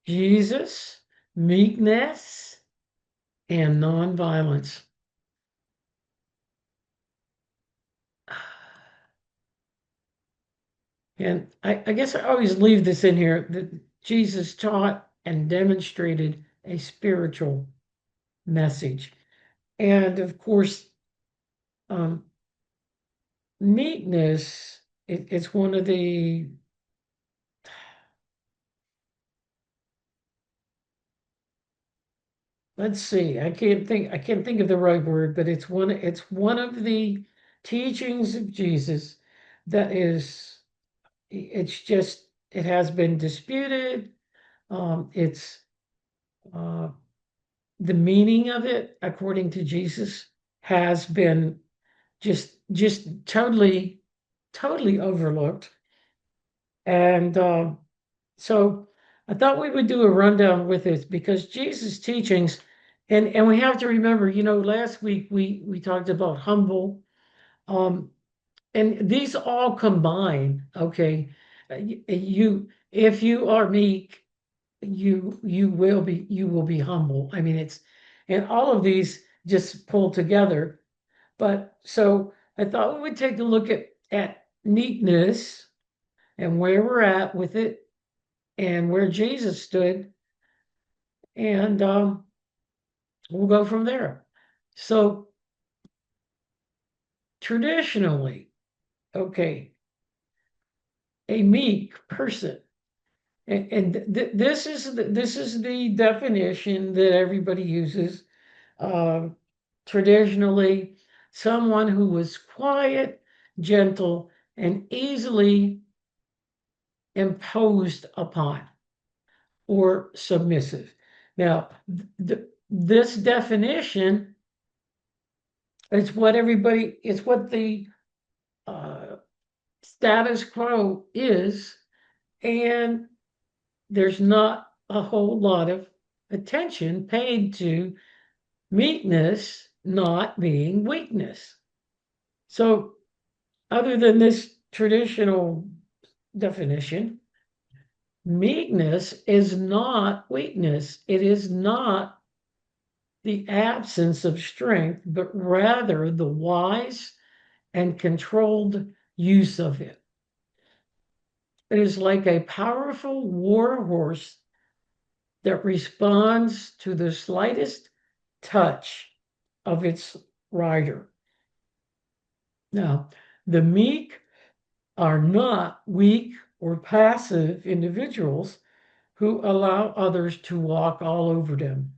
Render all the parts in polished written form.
Jesus, meekness, and nonviolence. And I guess I always leave this in here that Jesus taught and demonstrated a spiritual message. And of course, um, meekness, it's one of the, let's see, I can't think of the right word, but it's one of the teachings of Jesus that is, it's just, it has been disputed. It's uh, the meaning of it, according to Jesus, has been just totally overlooked. And so I thought we would do a rundown with it because Jesus' teachings, and we have to remember, last week we talked about humble, um, and these all combine. Okay, you if you are meek, you will be humble. I mean, and all of these just pull together. But so I thought we would take a look at meekness and where we're at with it and where Jesus stood, and we'll go from there. So traditionally, okay, a meek person, and this is the definition that everybody uses. Uh, Traditionally, someone who was quiet, gentle, and easily imposed upon or submissive. Now, this definition it's what the uh, status quo is, and there's not a whole lot of attention paid to meekness not being weakness. So, other than this traditional definition, meekness is not weakness. It is not the absence of strength, but rather the wise and controlled use of it. It is like a powerful war horse that responds to the slightest touch of its rider. Now, the meek are not weak or passive individuals who allow others to walk all over them.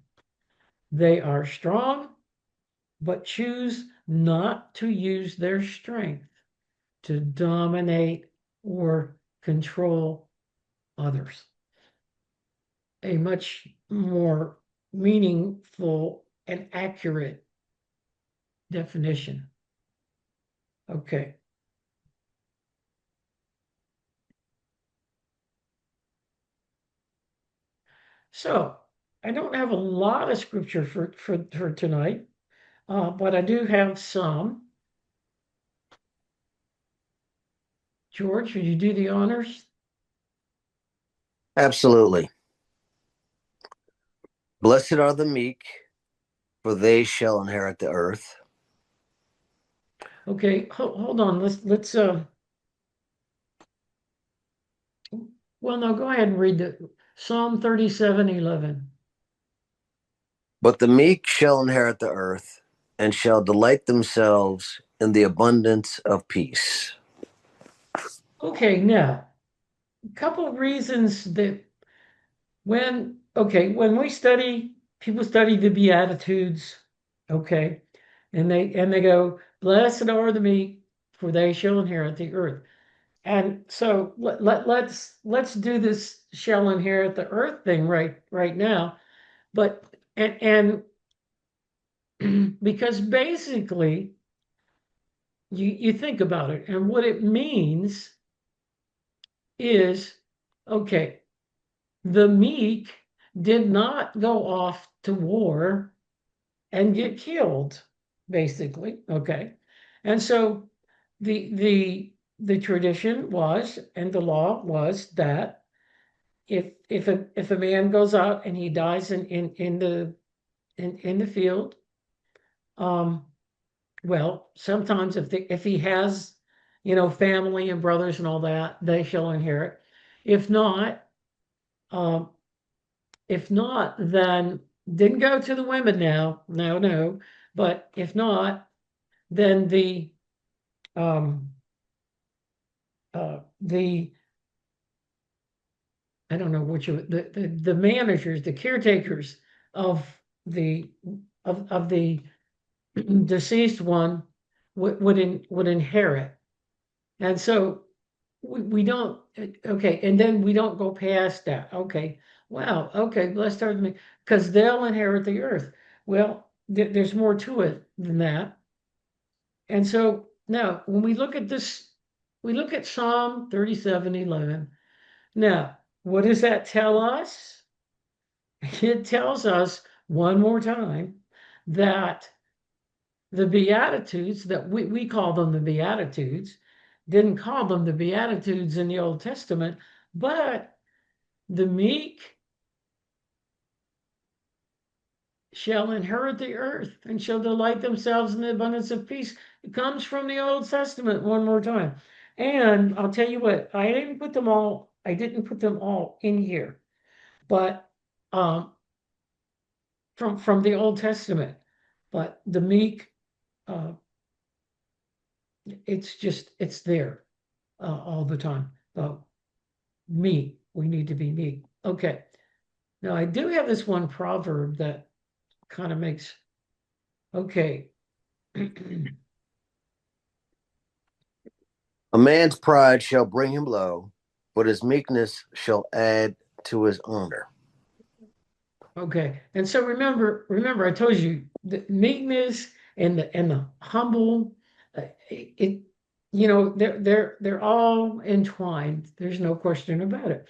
They are strong, but choose not to use their strength to dominate or control others. A much more meaningful and accurate definition. Okay. So I don't have a lot of scripture for tonight, but I do have some. George, would you do the honors? Absolutely. Blessed are the meek, for they shall inherit the earth. Okay, hold on. Let's well, no, go ahead and read the Psalm 37:11. But the meek shall inherit the earth, and shall delight themselves in the abundance of peace. Okay, now a couple of reasons that when we study, people study the Beatitudes, okay, and they go, "Blessed are the meek, for they shall inherit the earth." And so let's do this shall inherit the earth thing right now. But and because basically you think about it, and what it means is, okay, the meek did not go off to war and get killed, basically. Okay. And so the tradition was and the law was that if a man goes out and he dies in the field, um, well, sometimes if he has, family and brothers and all that, they shall inherit. If not, um, if not, then didn't go to the women now. No, no. But if not, then um the I don't know what the managers, the caretakers of the of the deceased one would inherit. And so we don't, okay, and then we don't go past that. Okay, wow, okay, blessed are the, because they'll inherit the earth. Well, there's more to it than that. And so now when we look at this, we look at Psalm 37:11. Now, what does that tell us? It tells us one more time that the Beatitudes, that we call them the Beatitudes, didn't call them the Beatitudes in the Old Testament, but the meek shall inherit the earth and shall delight themselves in the abundance of peace. It comes from the Old Testament one more time. And I'll tell you what, I didn't put them all in here, but um, from the Old Testament. But the meek, uh, it's there all the time. Meek, we need to be meek. Okay. Now I do have this one proverb that kind of makes, okay. A man's pride shall bring him low, but his meekness shall add to his honor. Okay, and so remember, I told you the meekness and the humble, it, they're all entwined. There's no question about it.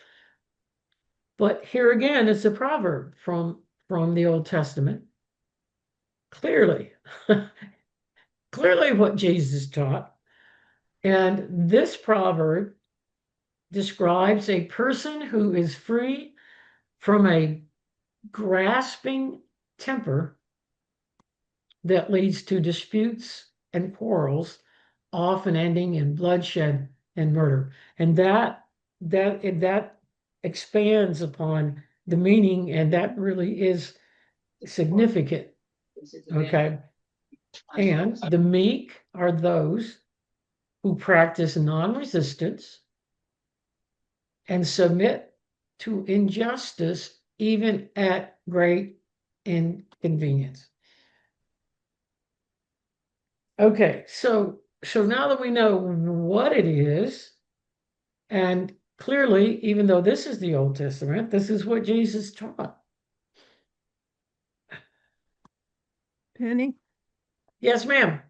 But here again, it's a proverb from the Old Testament. Clearly, clearly what Jesus taught. And this proverb describes a person who is free from a grasping temper that leads to disputes and quarrels, often ending in bloodshed and murder. And that expands upon the meaning, and that really is significant. Okay. And the meek are those who practice non-resistance and submit to injustice, even at great inconvenience. Okay, so now that we know what it is, and clearly, even though this is the Old Testament, this is what Jesus taught. Penny, Yes, ma'am.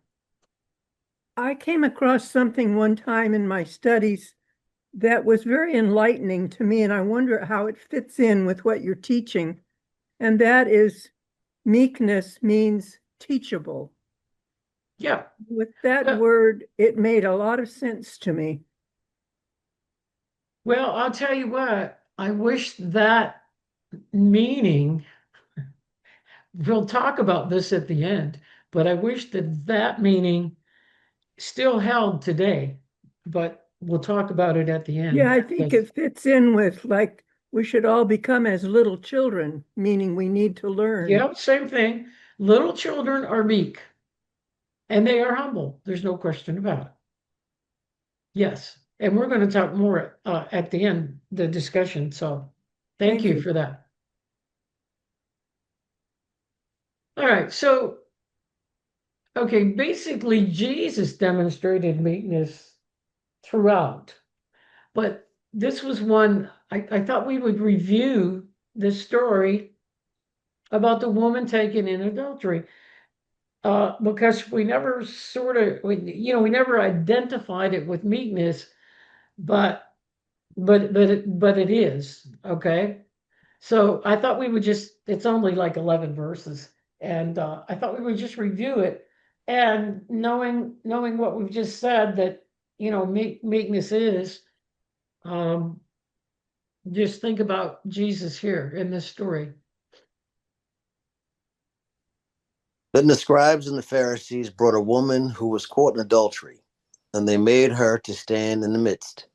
I came across something one time in my studies that was very enlightening to me, and I wonder how it fits in with what you're teaching. And that is meekness means teachable. Yeah. With that Well, word, it made a lot of sense to me. well, I'll tell you what, I wish that meaning, we'll talk about this at the end, but I wish that meaning still held today, but we'll talk about it at the Yeah, end. I think Because, it fits in with like we should all become as little children, meaning we need to learn. yeah, same thing. Little children are meek and they are humble. There's no question about it. Yes, and we're going to talk more at the end, the discussion. So thank Thank you you. for that. All right, so okay, basically Jesus demonstrated meekness throughout, but this was one I thought we would review this story about the woman taken in adultery. Because we never we never identified it with meekness, but it is okay. So I thought we would just, it's only like 11 verses, and I thought we would just review it. And knowing what we've just said, that meekness is, um, Just think about Jesus here in this story. Then the scribes and the Pharisees brought a woman who was caught in adultery, and they made her to stand in the midst.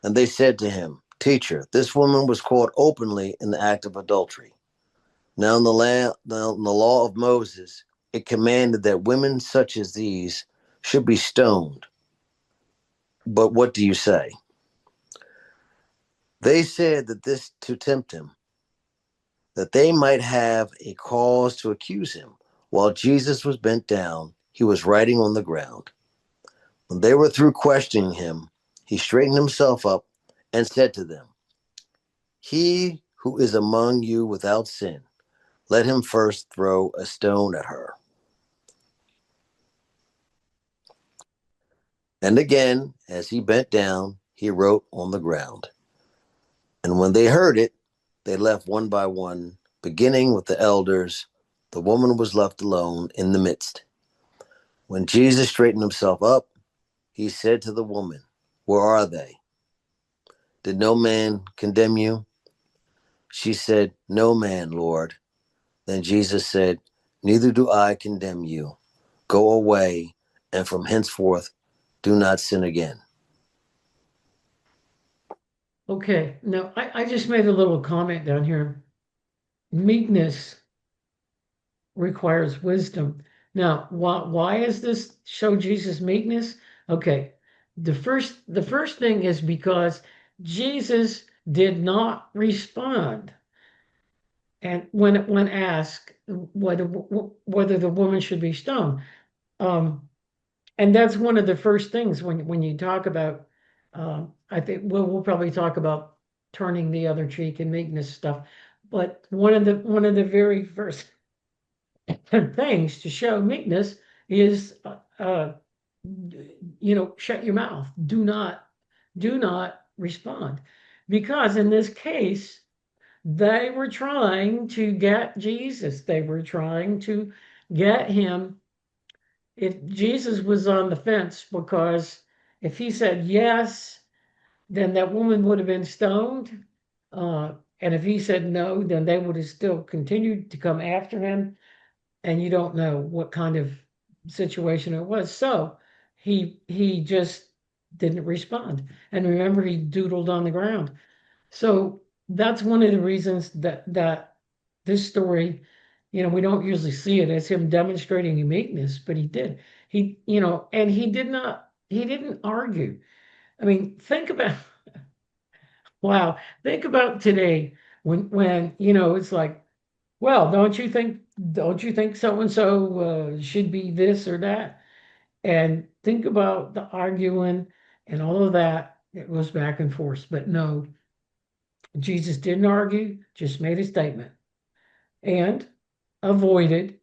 And they said to him, Teacher, this woman was caught openly in the act of adultery. Now in the law of Moses, it commanded that women such as these should be stoned. But what do you say? They said that this to tempt him, that they might have a cause to accuse him. While Jesus was bent down, he was writing on the ground. When they were through questioning him, he straightened himself up and said to them, He who is among you without sin, let him first throw a stone at her. And again, as he bent down, he wrote on the ground. And when they heard it, they left one by one, beginning with the elders. The woman was left alone in the midst. When Jesus straightened himself up, he said to the woman, Where are they? Did no man condemn you? She said, No man, Lord. Then Jesus said, Neither do I condemn you. Go away, and from henceforth do not sin again. Okay, now I just made a little comment down here. Meekness requires wisdom. Now, why is this show Jesus meekness? Okay, the first thing is because Jesus did not respond, and when asked whether the woman should be stoned, um, and that's one of the first things when you talk about. I think we'll probably talk about turning the other cheek and meekness stuff, but one of the very first things to show meekness is shut your mouth. Do not respond. Because in this case, they were trying to get Jesus. They were trying to get him. If Jesus was on the fence, because if he said yes, then that woman would have been stoned. And if he said no, then they would have still continued to come after him, and you don't know what kind of situation it was. So he just didn't respond. And remember, he doodled on the ground. So that's one of the reasons that this story, we don't usually see it as him demonstrating meekness, but he did. And he didn't argue. I mean, think about wow, think about today when it's like, well, don't you think so and so should be this or that? And think about the arguing and all of that. It goes back and forth. But no, Jesus didn't argue, just made a statement and avoided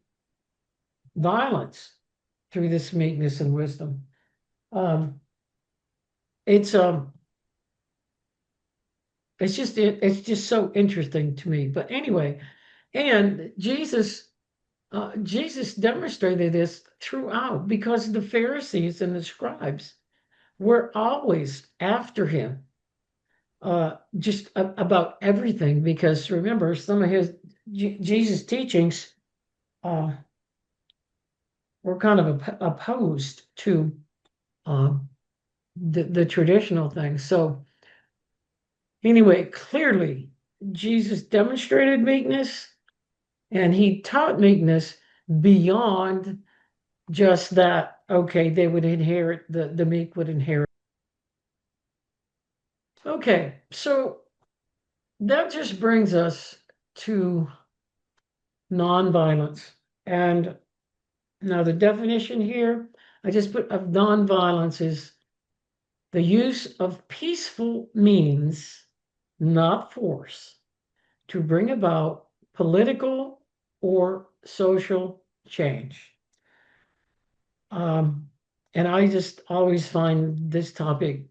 violence through this meekness and wisdom. Um, it's um it's just so interesting to me. But anyway, and Jesus demonstrated this throughout because the Pharisees and the scribes were always after him, just about everything. Because remember, some of Jesus' teachings uh, were kind of opposed to um, the traditional things. So anyway, clearly Jesus demonstrated meekness, and he taught meekness beyond just that. Okay, they would inherit the meek would inherit. Okay, so that just brings us to nonviolence. And now the definition here, I just put of nonviolence is the use of peaceful means, not force, to bring about political or social change. Um, and I just always find this topic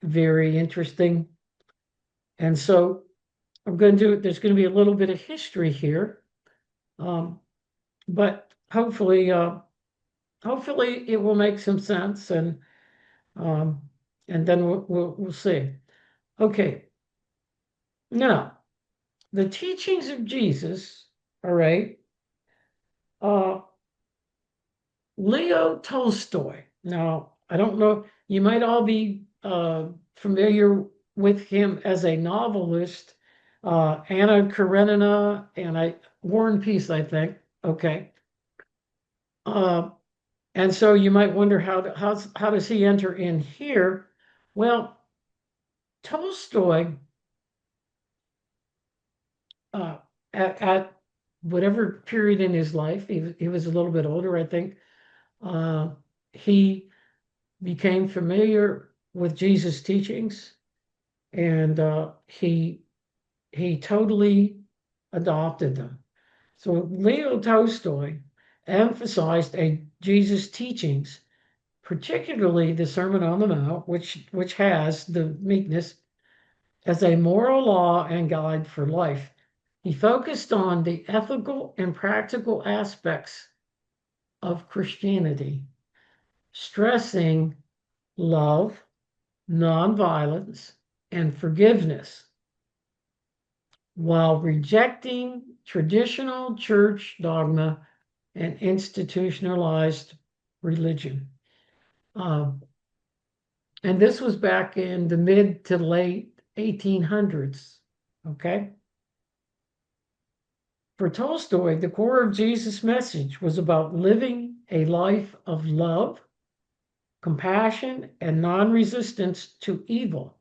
very interesting. And so there's going to be a little bit of history here. Um, but hopefully it will make some sense, um, and then we'll see. Okay. Now, the teachings of Jesus, all right, uh, Leo Tolstoy. Now, I don't know, you might all be familiar with him as a novelist, Anna Karenina and War and Peace, I think. Okay. Uh, and so you might wonder how does he enter in here? Well, Tolstoy, uh, at whatever period in his life, he was a little bit older, I think. Uh, he became familiar with Jesus' teachings, and he totally adopted them. So Leo Tolstoy emphasized Jesus' teachings, particularly the Sermon on the Mount, which has the meekness as a moral law and guide for life. He focused on the ethical and practical aspects of Christianity, stressing love, nonviolence, and forgiveness, while rejecting traditional church dogma and institutionalized religion. Um, and this was back in the mid to late 1800s. Okay. For Tolstoy, the core of Jesus' message was about living a life of love, compassion, and non resistance to evil,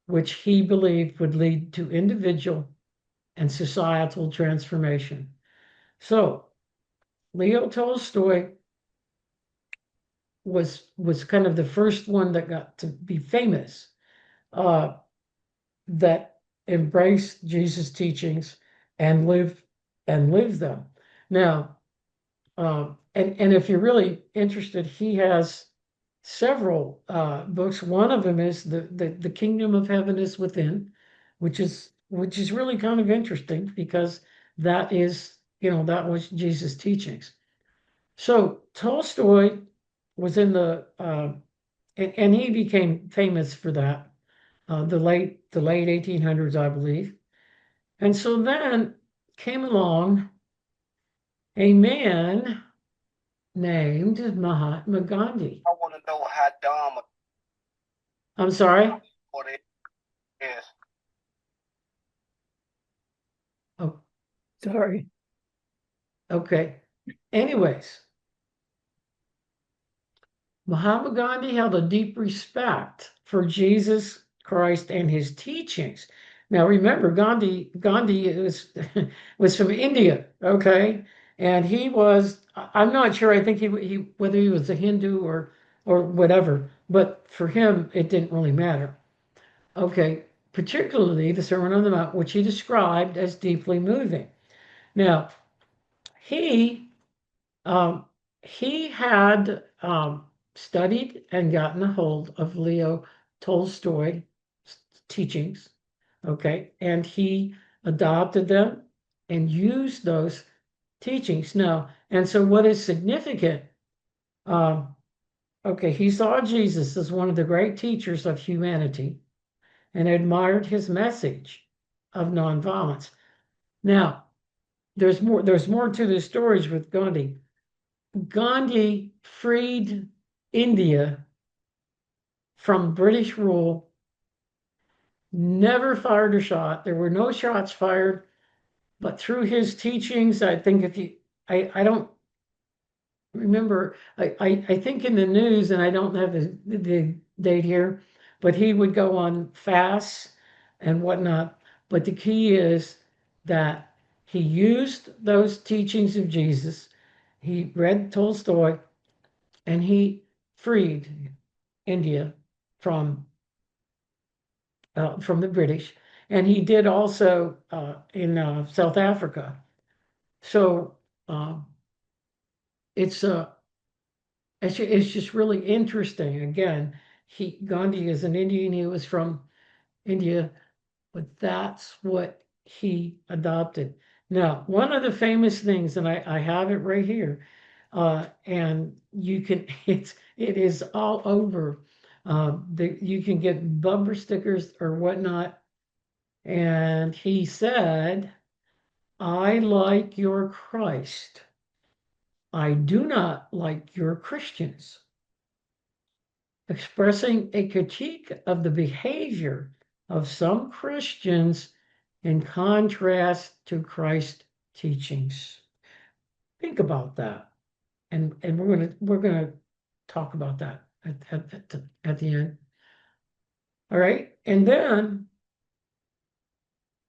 which he believed would lead to individual and societal transformation. So, Leo Tolstoy was kind of the first one that got to be famous, uh, that embraced Jesus' teachings and lived them. Now, and if you're really interested, he has several books. One of them is the Kingdom of Heaven is Within, which is really kind of interesting because that is, that was Jesus' teachings. So Tolstoy was in and he became famous for that, the late 1800s, I believe. And so then came along a man named Mahatma Gandhi. I want to know how dumb I'm sorry. what it is. Oh, Sorry. okay. Anyways, Mahatma Gandhi held a deep respect for Jesus Christ and his teachings. Now remember, Gandhi was from India, okay? And I'm not sure, I think he whether he was a Hindu or whatever, but for him it didn't really matter. Okay, particularly the Sermon on the Mount, which he described as deeply moving. Now, he um, he had studied and gotten a hold of Leo Tolstoy's teachings, okay, and he adopted them and used those teachings. Now, and so what is significant? Um, okay, he saw Jesus as one of the great teachers of humanity and admired his message of nonviolence. Now, there's more to the stories with Gandhi. Gandhi freed India from British rule, never fired a shot. There were no shots fired, but through his teachings, I think I don't remember, I think in the news, and I don't have the date here, but he would go on fasts and whatnot. But the key is that he used those teachings of Jesus. He read Tolstoy and he freed India from from the British, and he did also in South Africa. So um, it's it's just really interesting. Again, Gandhi is an Indian. He was from India, but that's what he adopted. Now, one of the famous things, and I have it right here, and you can it is all over. You can get bumper stickers or whatnot. And he said, I like your Christ. I do not like your Christians, expressing a critique of the behavior of some Christians in contrast to Christ's teachings. Think about that. And we're gonna talk about that at the end. All right. And then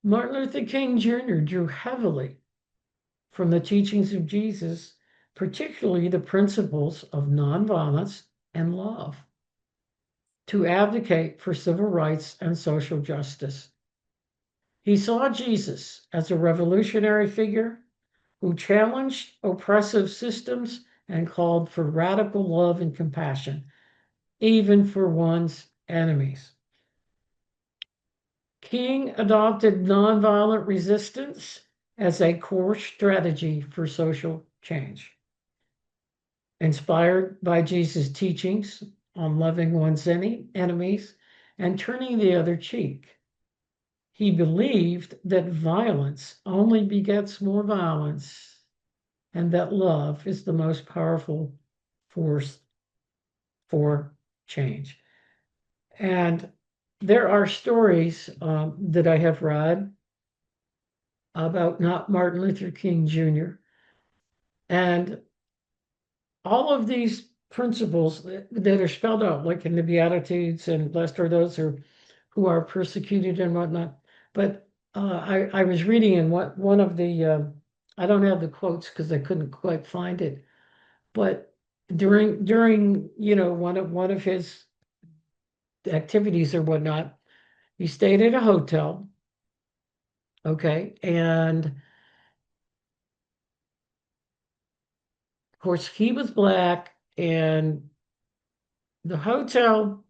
Martin Luther King Jr. drew heavily from the teachings of Jesus, particularly the principles of nonviolence and love, to advocate for civil rights and social justice. He saw Jesus as a revolutionary figure who challenged oppressive systems and called for radical love and compassion, even for one's enemies. King adopted nonviolent resistance as a core strategy for social change. Inspired by Jesus' teachings on loving one's enemies and turning the other cheek, he believed that violence only begets more violence and that love is the most powerful force for change. And there are stories that I have read about not Martin Luther King Jr. And all of these principles that are spelled out, like in the Beatitudes, and blessed are those who are persecuted and whatnot. But I was reading in one of the, I don't have the quotes because I couldn't quite find it, but during one of his activities or whatnot, he stayed at a hotel, okay, and of course he was black, and the hotel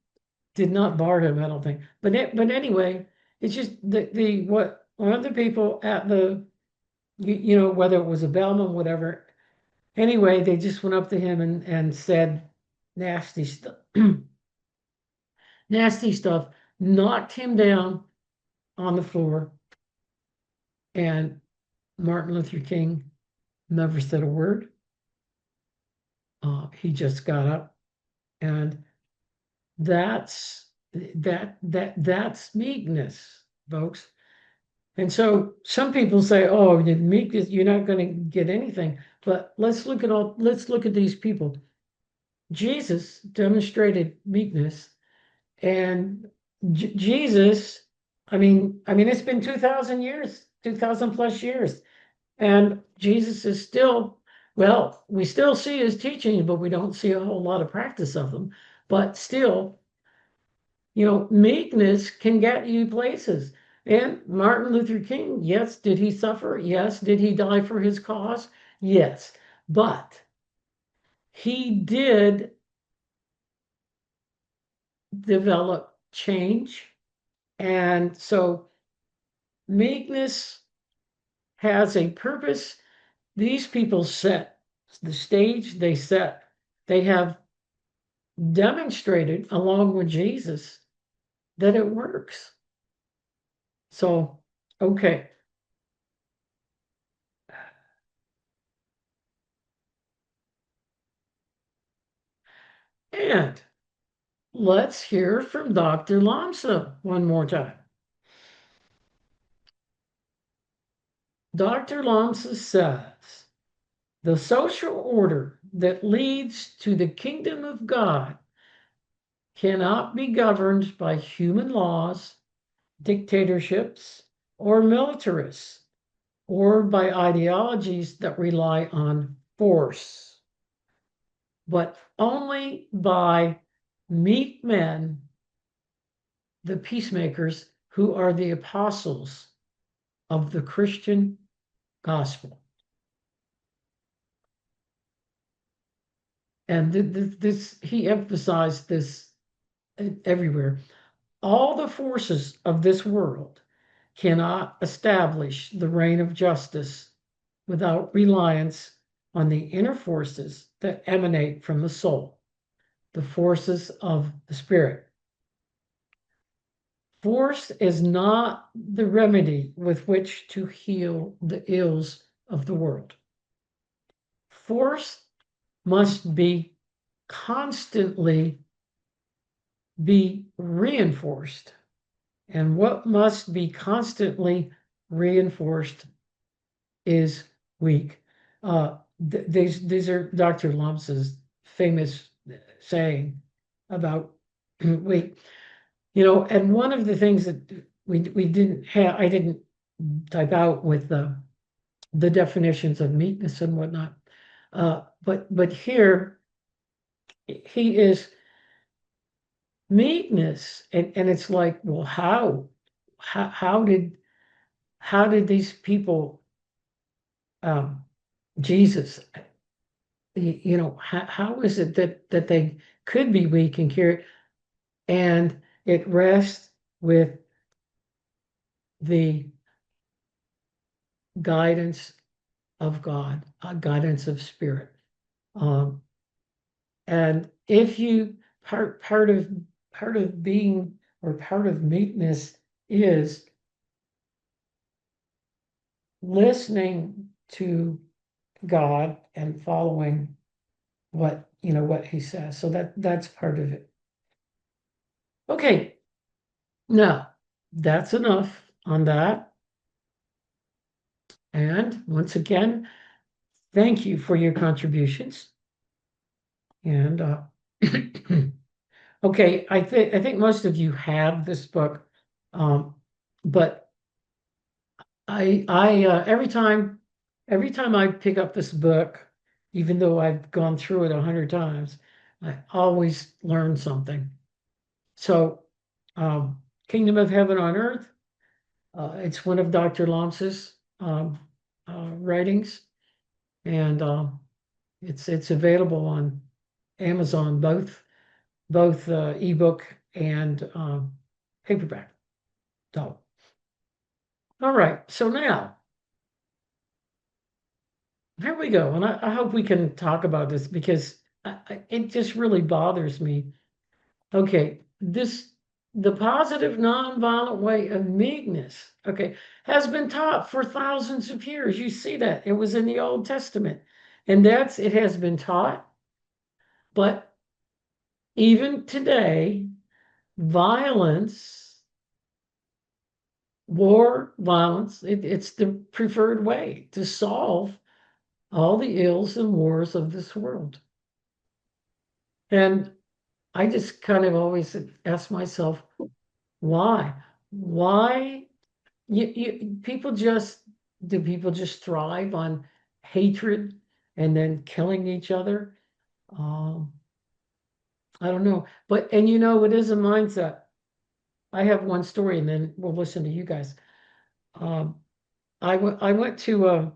did not bar him, I don't think. But anyway, it's just the what one of the people at the whether it was a bellman, whatever. Anyway, they just went up to him and said nasty stuff, nasty stuff, knocked him down on the floor, and Martin Luther King never said a word. He just got up, and that's that's meekness, folks. And so some people say, "Oh, meek is you're not going to get anything." But let's look at these people. Jesus demonstrated meekness, and Jesus. I mean, it's been 2,000 years, 2,000 plus years, and Jesus is still. Well, we still see his teachings, but we don't see a whole lot of practice of them. But still, meekness can get you places. And Martin Luther King, yes, did he suffer? Yes. Did he die for his cause? Yes. But he did develop change. And so meekness has a purpose. These people set the stage, they have demonstrated along with Jesus that it works. So, okay. And let's hear from Dr. Lamsa one more time. Dr. Lamsa says, the social order that leads to the kingdom of God cannot be governed by human laws, dictatorships, or militarists, or by ideologies that rely on force, but only by meek men, the peacemakers, who are the apostles of the Christian gospel. And this he emphasized this everywhere. All the forces of this world cannot establish the reign of justice without reliance on the inner forces that emanate from the soul, the forces of the spirit. Force is not the remedy with which to heal the ills of the world. Force must be constantly be reinforced. And what must be constantly reinforced is weak. These are Dr. Lumps's famous saying about weak. And one of the things that we didn't have, I didn't type out with the definitions of meekness and whatnot. But here he is meekness, and it's like, well, how did these people, um, Jesus, how is it that they could be weak and carry, and it rests with the guidance of God, guidance of spirit. Um, and if you part of being, or part of meekness, is listening to God and following what he says. So that's part of it. Okay, now that's enough on that. And once again, thank you for your contributions. And okay, I think most of you have this book, but I every time I pick up this book, even though I've gone through it 100 times, I always learn something. So, Kingdom of Heaven on Earth, it's one of Dr. Loms's writings, and it's available on Amazon, both ebook and paperback. So, all right. So now, here we go, and I hope we can talk about this, because it just really bothers me. Okay, the positive nonviolent way of meekness, okay, has been taught for thousands of years. You see that. It was in the Old Testament. And it has been taught, but even today, violence, war, violence, it's the preferred way to solve all the ills and wars of this world. And I just kind of always ask myself, why? Why people just thrive on hatred and then killing each other? Um, I don't know. And it is a mindset. I have one story, and then we'll listen to you guys. Um, I went to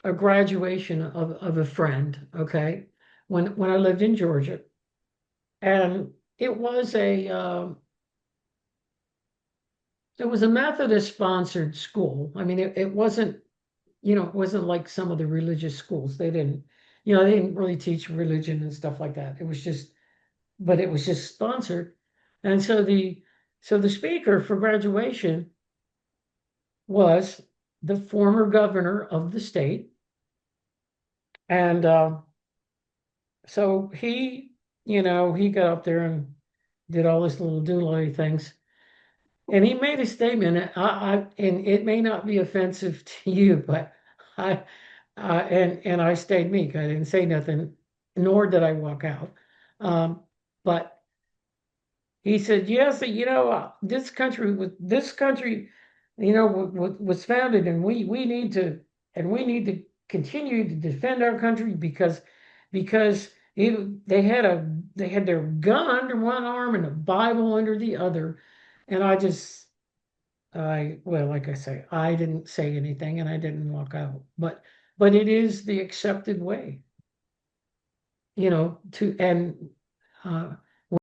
a graduation of a friend, okay, when I lived in Georgia. And it was a Methodist sponsored school. I mean, it wasn't, it wasn't like some of the religious schools. They didn't really teach religion and stuff like that. But it was just sponsored. And so the speaker for graduation was the former governor of the state. And so he got up there and did all his little doodly things. And he made a statement, and it may not be offensive to you, but I, and I stayed meek. I didn't say nothing, nor did I walk out. But he said, yes, this country, was founded, and we need to continue to defend our country, because they had their gun under one arm and a Bible under the other. And well, like I say, I didn't say anything, and I didn't walk out, but it is the accepted way, to, and